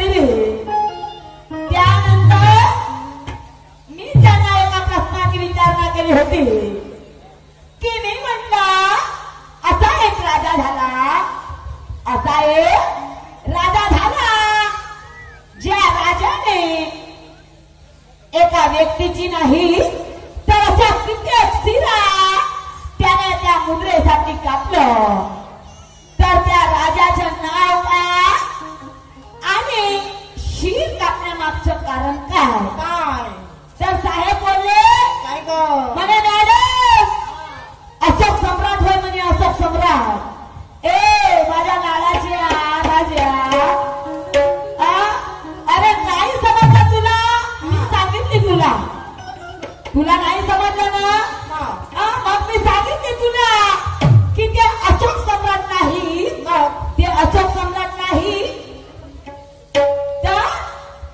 दिली. त्यानंतर मी त्यांना एका प्रश्नाची विचारणा केली होती की मी म्हटलं असा एक राजा झाला, असा एक राजा झाला ज्या राजाने एका व्यक्तीची नाही तर अशा कित्येक शिरा त्याने त्या मुद्रेसाठी कापलं. तर त्या राजाचं नाव काय आणि शीर कापण्यामागचं कारण काय? तर साहेब बोलले काय ग म्हणे मॅडम अशोक सम्राट होय म्हणे, अशोक सम्राट. ए माझ्या लालाच्या राजा, अरे नाही समजलं तुला, मी सांगितली तुला, तुला नाही समजलं ना? मग मी सांगितली तुला की ते अशोक सम्राट नाही, ते अशोक सम्राट नाही, तर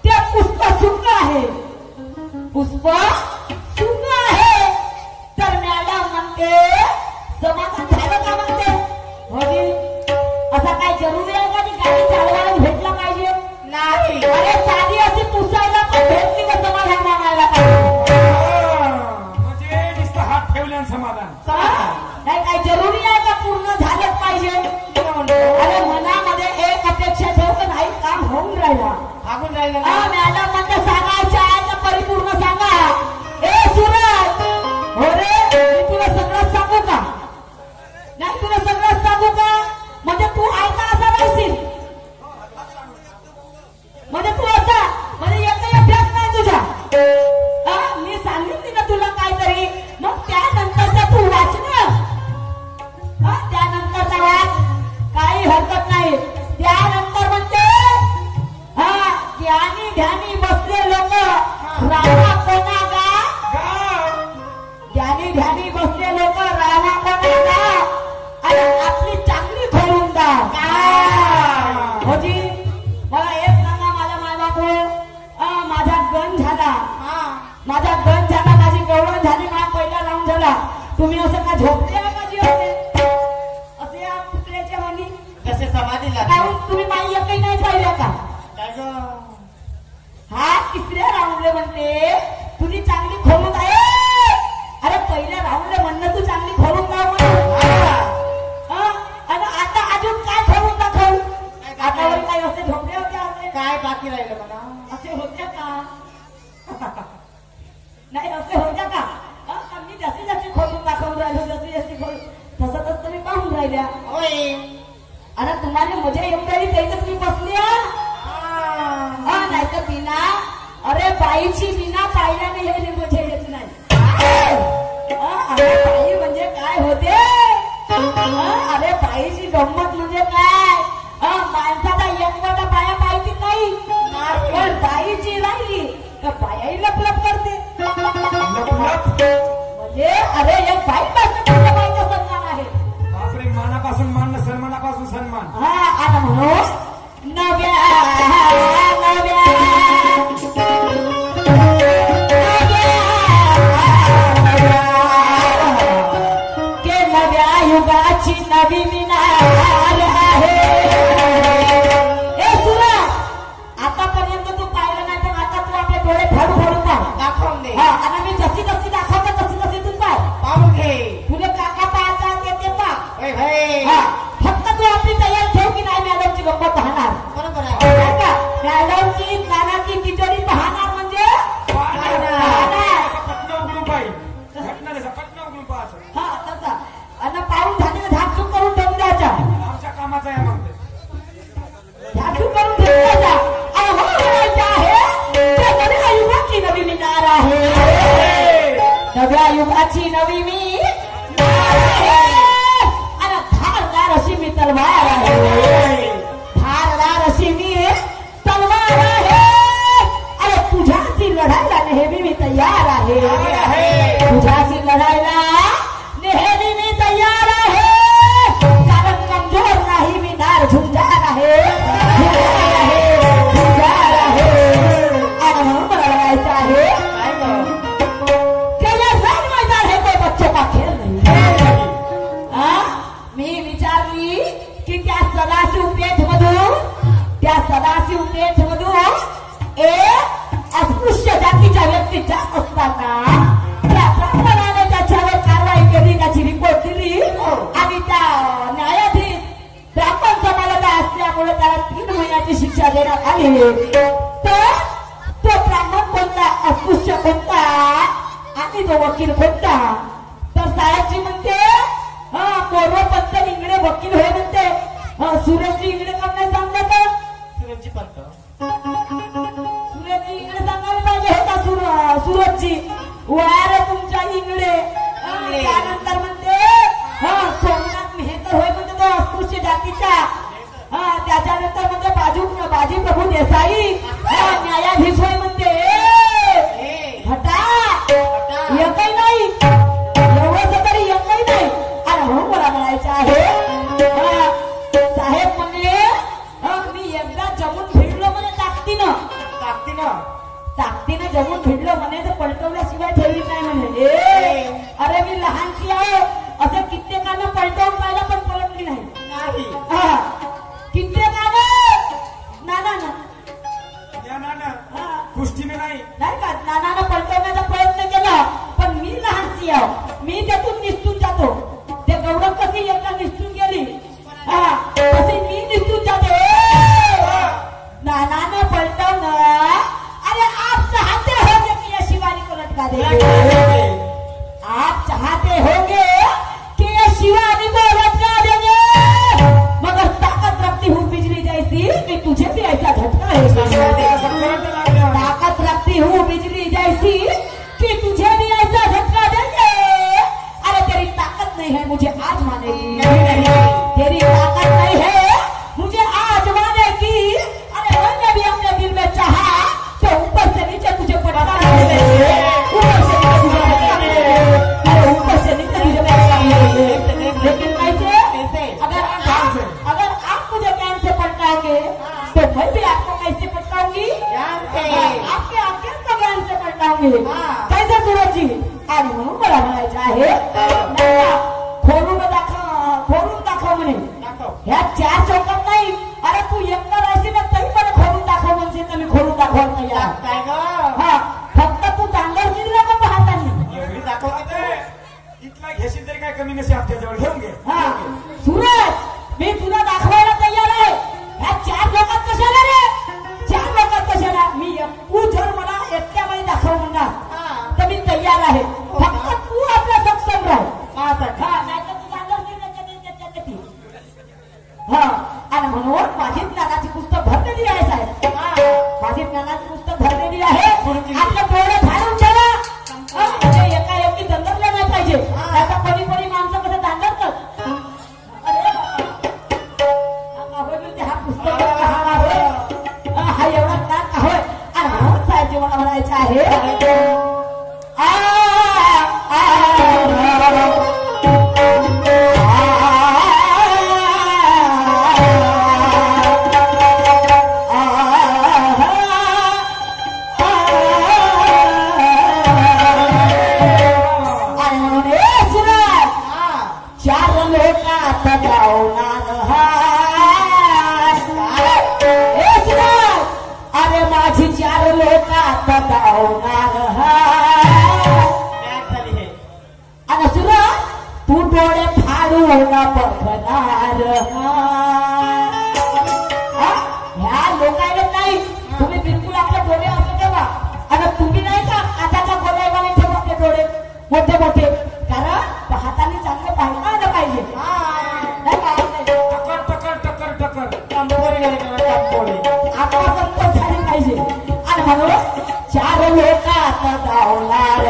ते पुष्प सुंग आहे, पुष्प सुंग आहे. तर मॅडम म्हणते समाधान झालं का म्हणते? होती असा काय जरुरी आहे का ती गाडी चालवायला भेटला पाहिजे? नाही. अरे साधी अशी पुसायला पण भेटली का समाधान मागायला पाहिजे? म्हणजे नुसतं हात ठेवल्यान समाधान नाही. काय जरुरी आहे का पूर्ण झालंच पाहिजे? अरे मनामध्ये एक अपेक्षा ठेवत नाही, काम होऊन राहिला, मागून राहिलं मॅडम म्हणजे सांगायचं आहे तर परिपूर्ण सांगा. ए सुरज, हो रे, मी तुला सगळं सांगू का? नाही तुला सगळं सांगू का? म्हणजे तू ऐका असा राहशील, म्हणजे तू असा म्हणजे एकही अभ्यास नाही तुझा. मी सांगितली ना तुला काहीतरी, मग त्यानंतरचा तू वाचणं, त्यानंतरचा वाच, काही हरकत नाही. त्यानंतर म्हणते ज्ञानी ध्यानी बसले लोक रामा कोणा गा, ज्ञानी ध्यानी बसले लोक रामा कोणा गा, आणि आपली चांगली खोलून दा. होजी मला एक सांगा माझ्या मायबापू, माझा गण झाला, माझा गण झाला, माझी गवळण झाली, माझा पहिला राऊंड झाला. तुम्ही असं का झोपले का जी होते असे या पुतळ्याच्या वाणी कसे समाधीला तुम्ही माई एकही नाही पाहिल्या का? हा तिसऱ्या राऊंडले म्हणते तुझी चांगली खोलून आहे. अरे पहिल्या राऊंडले म्हणणं तू चांगली खोलून दाव आणि आता अजून काय खोलून दाखव? आतावर काही असे झोपले होते, असे काय बाकी राहिलं म्हणा? असे होत्या का? नाही असे होत्या का? मी जशी जशी खोलून दाखवून राहिलो, जशी जशी खोलून तसं तसं तुम्ही पाहून राहिल्या. होय. अरे तुम्हाला मजा येऊन राहिली काही तर तुम्ही बसल्या, नाही तर बिना, अरे बाईची बिना पाहिल्याने हे मजा येत नाही. अरे बाई म्हणजे काय होते? अरे बाईची गंमत म्हणजे काय? माणसाचा एकवटा बाया पाहिजे नाही, पण बाईची राहिली तर बायाही लपलप करते. म्हणजे अरे एक बाई बसणं बाईचा सन्मान आहे. बापरे, मानापासून मान, सन्मानापासून सन्मान. आता म्हणून नव्या युगाची नवी मिनार आहे. ए सुरा, आतापर्यंत तू पाहिलं नाही, पण आता तू आपले डोळे फाडू फाडू पाह, दाखवून दे. आणि मी जशी जशी दाखवतो तशी तशी तू पाह, पाहून घे. तुला काका पाहायचा ते पाह. फक्त तू आपली तयारी ठेव की नाही मॅडमची गंमत पाहणार. बरोबर आहे. मॅडमची कानाची तिजोरी पाहणार म्हणजे पटना उघडून पाहिजे, घटना जसा पटना उघडून पाहायचं. हा तसा. आणि पाहून झालेलं झाकझूक करून ठेवून द्यायच्या, आमच्या कामाचं आहे म्हणते. झाकझूक करून ठेवून द्यायच्या. म्हणायचं आहे त्या नव्या युगाची नवी मिनार आहे, नव्या युगाची नवी मिनार आहे. आणि धारदार अशी मी तलवार आहे, धारदार अशी मी तलवार आहे. अरे तुझ्याशी लढायला नेहमी मी तयार आहे, तुझ्याशी लढायला नेहमी मी तयार आहे. कारण कमजोर नाही मी, नार झुंजार आहे, झुंजार आहे. आणि म्हणून मला लढायचं आहे. मैदान है कोई बच्चों का खेळ नाही. मी विचारली की त्या सदाशिव पेठ मधून अस्पृश्य जातीच्या व्यक्ती जात असताना त्या ब्राह्मणाने त्याच्यावर कारवाई केली, त्याची रिपोर्ट दिली आणि त्या न्यायाधीश ब्राह्मण समाजाचा असल्यामुळे त्याला 3 महिन्याची शिक्षा देण्यात आली. तर तो ब्राह्मण कोणता, अस्पृश्य कोणता आणि तो वकील कोणता? तर साहेबजी म्हणते मोरोपंत इंगळे वकील होय म्हणते. सुरजजी इंगळे काम नाही सांगत. सुरजची पंत सुरजजी इंगळे सांगायला पाहिजे होता. सुरजजी वार तुमच्या इंगळे. त्यानंतर म्हणते सोमनाथ मेहतर होय म्हणते तो अस्पृश्य जातीचा. त्याच्यानंतर म्हणते बाजी प्रभू देसाई न्यायाधीश होय म्हणते. हटा एकही नाही, एवढंच तरी एकही नाही. आणि म्हणून मला म्हणायचं आहे साहेब म्हणे मी एकदा जमून भिडलो म्हणे ताकदीनं जमून भिडलो म्हणे तर पलटवल्याशिवाय ठेवली नाही म्हणे. अरे मी लहानशी आहे असं कित्येकानं पलटवून पाहिलं पण पलटली नाही. कित्येकानं नाना गोष्टीने नाही का नानानं पलटवण्याचा प्रयत्न केला पण मी लहानशी आहे, मी त्यातून निसटून जातो. ते गौरव कशी एकदा निसटून गेली तशी मी निसटून जाते. नानानं पलटवणं. अरे आप चाहते होंगे कि ये शिवानी को लटका देंगे, आप चाहते होंगे कि ये शिवानी को लटका देंगे, मगर ताकत रखती हूँ बिजली जैसी कि तुझे भी ऐसा झटका है. ताकत रखती हूँ बिजली जैसी कि तुझे भी ऐसा झटका देंगे. अरे तेरी ताकत नहीं है मुझे आज मानेगी, तेरी ताकत नहीं है मुझे आज मानेगी. अरे मैंने भी अपने दिल में चाहा तो ऊपर से नीचे तुझे पटका देंगे, ऊपर से नीचे तुझे पटका देंगे. अरे ऊपर से नीचे तुझे पटका देंगे. लेकिन कैसे? अगर आप मुझे ज्ञान से पटकाओगे तो मैं भी आपको कैसे पटकाऊंगी? आपके अत्यंत ज्ञान से पटकाऊंगी. कैसे सूरजजी? आणि म्हणून मला म्हणायचं आहे खोलून दाखव म्हणे. ह्या 4 चौकात नाही. अरे तू एकटा राहशील ना तरी पण खोलून दाखव म्हणजे मी खोलून दाखवत नाही. फक्त तू दांगरशील ना पण पाहताना इथला घेशील तरी काय कमी नसे आमच्याजवळ घेऊन घे. सूरज मी तुला दाखवायला तयार आहे. ह्या 4 लोकात कशाला रे? 4 लोकात कशाला? मी तू जर मला एकट्यामध्ये दाखव म्हणणार तर मी तयार आहे. फक्त तू आपला सक्षम राह. नाही तर तू दांगरशील आणि म्हणून माझी ज्ञानाची पुस्तक भरलेली आहे साहेब. माझी ज्ञानाची पुस्तक भरलेली आहे. आपलं डोळे झाडून ठेवा. म्हणजे एकाएकी दंगरलं नाही पाहिजे. आता कोणी माणसं कसं दांगरतात. अरे हा पुस्तक हा एवढा ज्ञान का होय. आणि म्हणून साहेबजी मला म्हणायचं आहे तू डोळे फाडून बघणार. ह्या लोकांना नाही. तुम्ही बिलकुल आपले डोळे असं ठेवा. आणि तुम्ही नाही का आताच्या गोल्यावाने ठेवा आपले डोळे मोठे मोठे. कारण पाहताना चांगलं पाहायला पाहिजे. आपला संतोष झाली पाहिजे. आणि म्हणून 4 लोकात धावणार.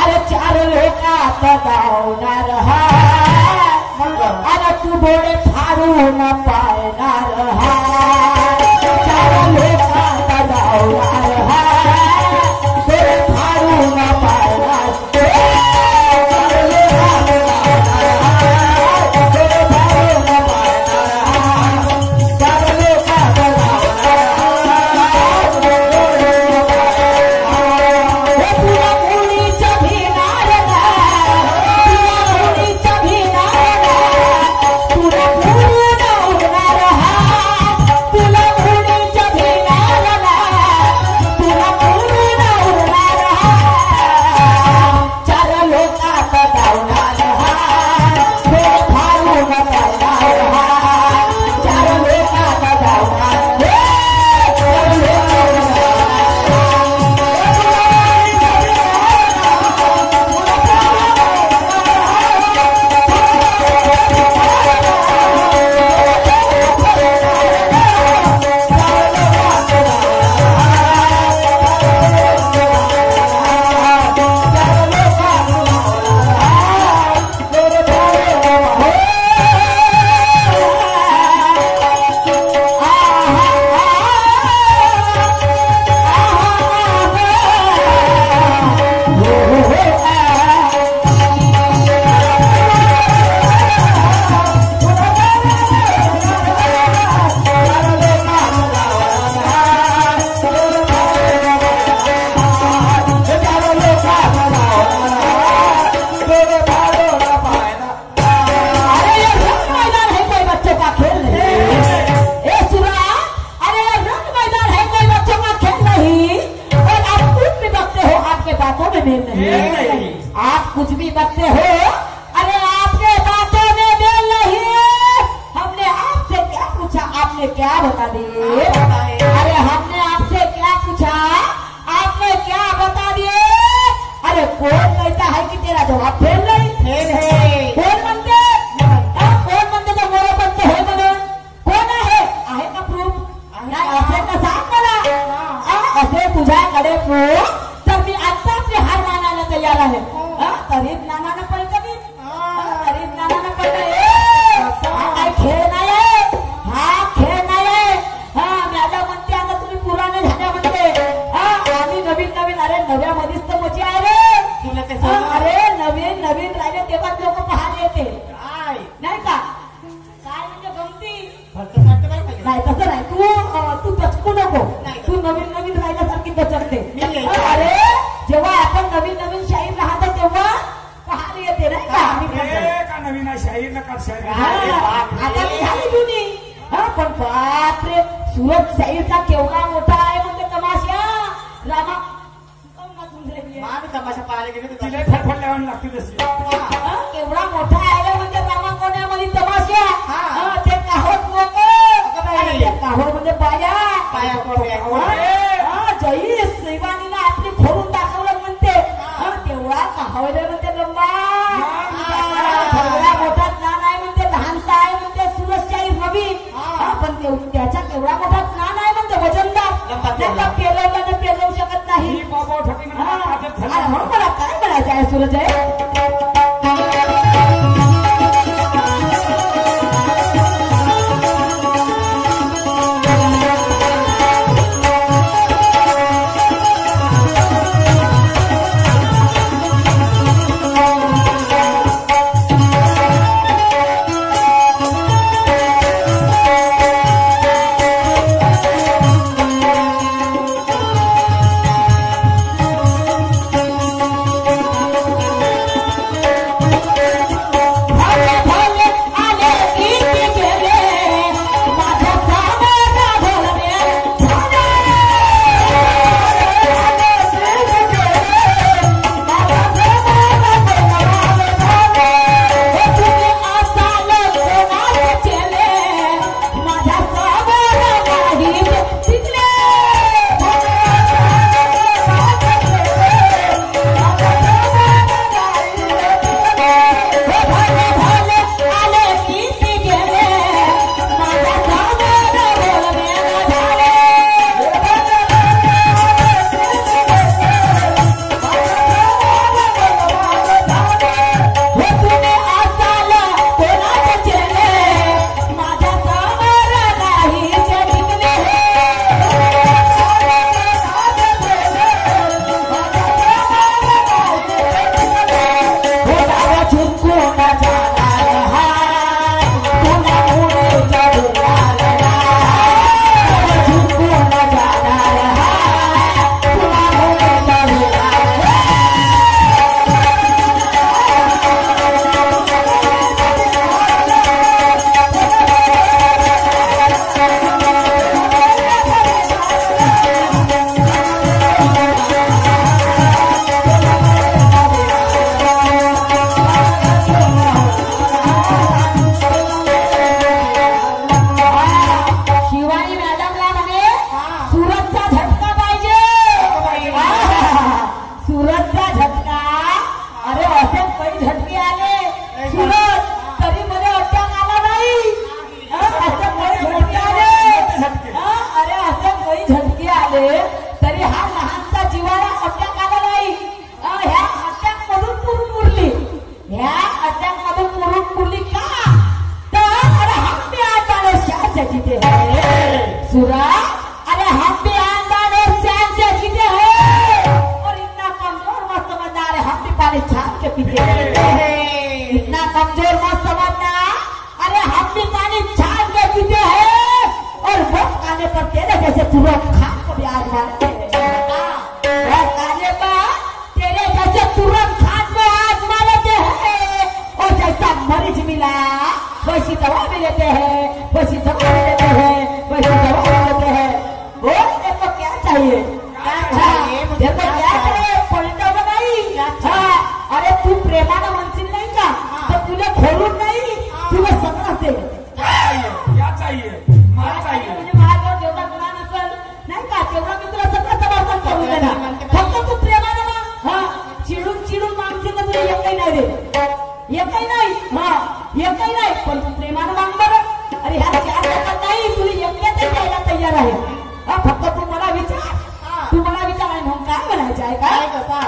अरे 4 लोकात धावणार. अरे तू डोळे फाडून पाहणार. 4 लोकात धावणार. डोळे फाडून पाहणार. तुला में मेल मेल नहीं। नहीं। आप कुछ भी बकते हो, अरे आपके बातों में मेल नहीं है। हमने आपसे क्या पूछा, आपने क्या बता दिए? अरे हमने आपसे क्या पूछा, आपने क्या बता दिए? अरे कौन कहता है कि तेरा जवाब फेल नहीं? फेल है। कोण म्हणते? कोण म्हणते तर बरोबर तो हे म्हणून? कोण आहे का प्रूफ? नाही असेल तर सांग मला. असे तुझ्याकडे प्रूफ तर मी आता आपली हार मानायला तयार आहे. तरी ज्ञानानं पडतं मी, तरी ज्ञानानं पडतं. हा काय खेळ नाही आहे, हा खेळ नाही आहे. मॅडम म्हणते आता तुम्ही पुराणे झाल्या म्हणते. आम्ही नवीन नवीन, अरे नव्यामध्येच तर मजा आहे रे. तुला ते अरे नवीन नवीन राहिले तेव्हा लोक पाहायला येते काय नाही का? काय म्हणजे गमती फक्त सांगतो काय पाहिजे नाही, तसं नाही. तू दचकू नको. नाही. तू नवीन नवीन राहिल्यासारखी दचकते. मी येते. अरे जेव्हा आपण नवीन नवीन शाहीर राहतो तेव्हा पाहायला येते नाही का? हे का नवीन आहे शाहीर नका शाहीर. आता मी झाली जुनी. पण बापरे, सुरत शाहीरचा केवढा मोठा आहे म्हणजे तमाशा. रामा आम्ही तमाशा पाहायला गेले तर तिला फटफट लावून लागते तशी. केवढा मोठा आहे म्हणजे रामाकोण्यामध्ये तमाशा. ते काहोत लोक, बाई. ते काहोत म्हणजे बाया. पाया पडल्या. जई श्रीवाणीला आपली खोलून दाखवलं म्हणते. तेवढा काहवले म्हणते लंबा. केवढा मोठा ज्ञान आहे म्हणते, लहानसा आहे म्हणते सुरशाही रवी. पण त्याचा केवढा मोठा ज्ञान आहे म्हणते, वजनदार. पेलवल्याने पेलवू शकत नाही. ही बाबा ठोकी म्हणून आदत झाली. अरे मग मला काय म्हणायचं आहे सूरज? सुरा, अरे हम भी आंदान और चैन से जीते हैं और इतना कमजोर मत समझना, अरे हम भी पानी छाप के पीते हैं। इतना कमजोर मत समझना, अरे हम भी पानी छाप के पीते हैं और वक्त आने पर तेरे जैसे तुरंत खान को भी आजमाते हैं। वक्त आने पर तेरे जैसे तुरंत खान को आजमा लेते हैं और जैसा मरीज मिला वैसी दवा भी लेते हैं, वैसी दवा भी लेते हैं, वैसी दवा भी लेते हैं। बोल, देखो क्या चाहिए? देखो क्या चाहिए? पलटा बनाई प्रेमानं म्हणशील नाही का तर तुला खोलून नाही तुला सगळं दे. क्या चाहिए मला चाहिए. म्हणजे माझ्यावर जेवढा गुन्हा नसेल नाही का तेवढा मी तुला सगळं समर्थन करून देणार. फक्त तू प्रेमानं मा हा चिडून चिडून मागशील तर तुला एकही नाही दे. एकही नाही हा एकही नाही पण तू प्रेमानं माग बरं. अरे ह्या 4 लोकांना नाही तुला एकट्याच द्यायला तयार आहे. फक्त तू मला विचार तू मला विचार आहे म्हणून काय म्हणायचं आहे काय कसा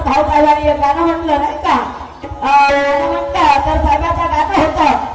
भाऊ गावाने एक गाणं म्हटलं नाही का? म्हणतात तर साहेबाचं गाणं होतं.